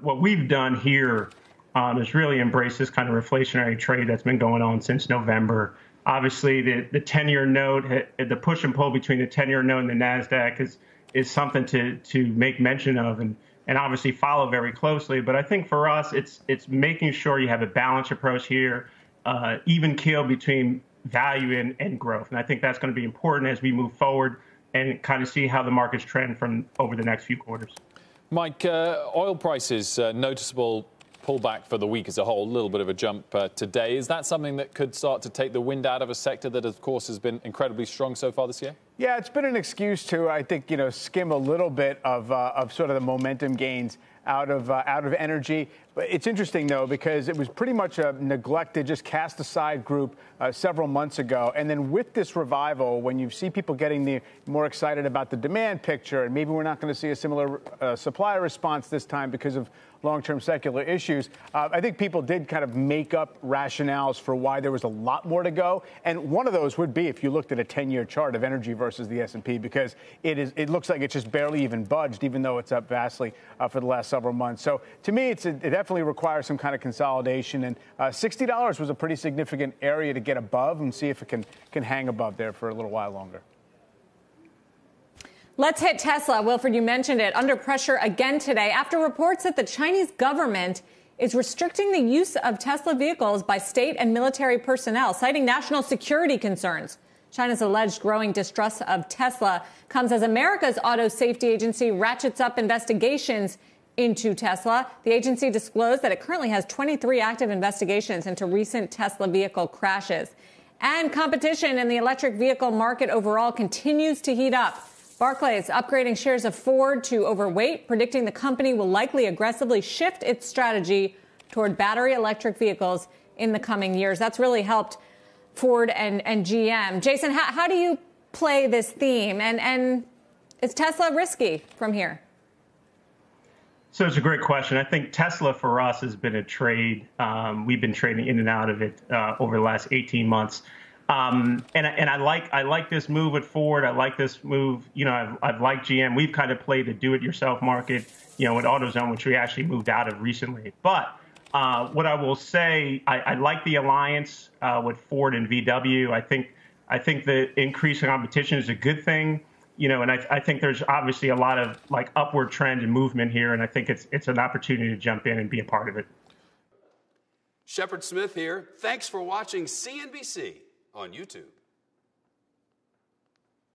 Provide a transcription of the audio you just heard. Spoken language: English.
What we've done here is really embrace this kind of reflationary trade that's been going on since November. Obviously, the 10-year note, the push and pull between the 10-year note and the NASDAQ is something to make mention of and obviously follow very closely. But I think for us, it's making sure you have a balanced approach here, even keel between value and growth. And I think that's going to be important as we move forward and kind of see how the markets trend from over the next few quarters. Mike, oil prices, noticeable pullback for the week as a whole, a little bit of a jump today. Is that something that could start to take the wind out of a sector that, of course, has been incredibly strong so far this year? Yeah, it's been an excuse to, I think, skim a little bit of sort of the momentum gains out of energy. But it's interesting, though, because it was pretty much a neglected, just cast aside group several months ago. And then with this revival, when you see people getting more excited about the demand picture, and maybe we're not going to see a similar supply response this time because of long-term secular issues, I think people did kind of make up rationales for why there was a lot more to go. And one of those would be if you looked at a 10-year chart of energy versus the S&P, because it looks like it's just barely even budged, even though it's up vastly for the last several months. So to me, it definitely requires some kind of consolidation. And $60 was a pretty significant area to get above and see if it can hang above there for a little while longer. Let's hit Tesla. Wilfred, you mentioned it. Under pressure again today after reports that the Chinese government is restricting the use of Tesla vehicles by state and military personnel, citing national security concerns. China's alleged growing distrust of Tesla comes as America's auto safety agency ratchets up investigations into Tesla. The agency disclosed that it currently has 23 active investigations into recent Tesla vehicle crashes. And competition in the electric vehicle market overall continues to heat up. Barclays upgrading shares of Ford to overweight, predicting the company will likely aggressively shift its strategy toward battery electric vehicles in the coming years. That's really helped Ford and GM. Jason, how do you play this theme? And is Tesla risky from here? So it's a great question. I think Tesla for us has been a trade. We've been trading in and out of it over the last 18 months. And I like this move with Ford. I like this move. I've liked GM. We've kind of played the do-it-yourself market, with AutoZone, which we actually moved out of recently. But what I will say, I like the alliance with Ford and VW. I think the increase in competition is a good thing. And I think there's obviously a lot of upward trend and movement here, and I think it's an opportunity to jump in and be a part of it. Shepard Smith here. Thanks for watching CNBC on YouTube.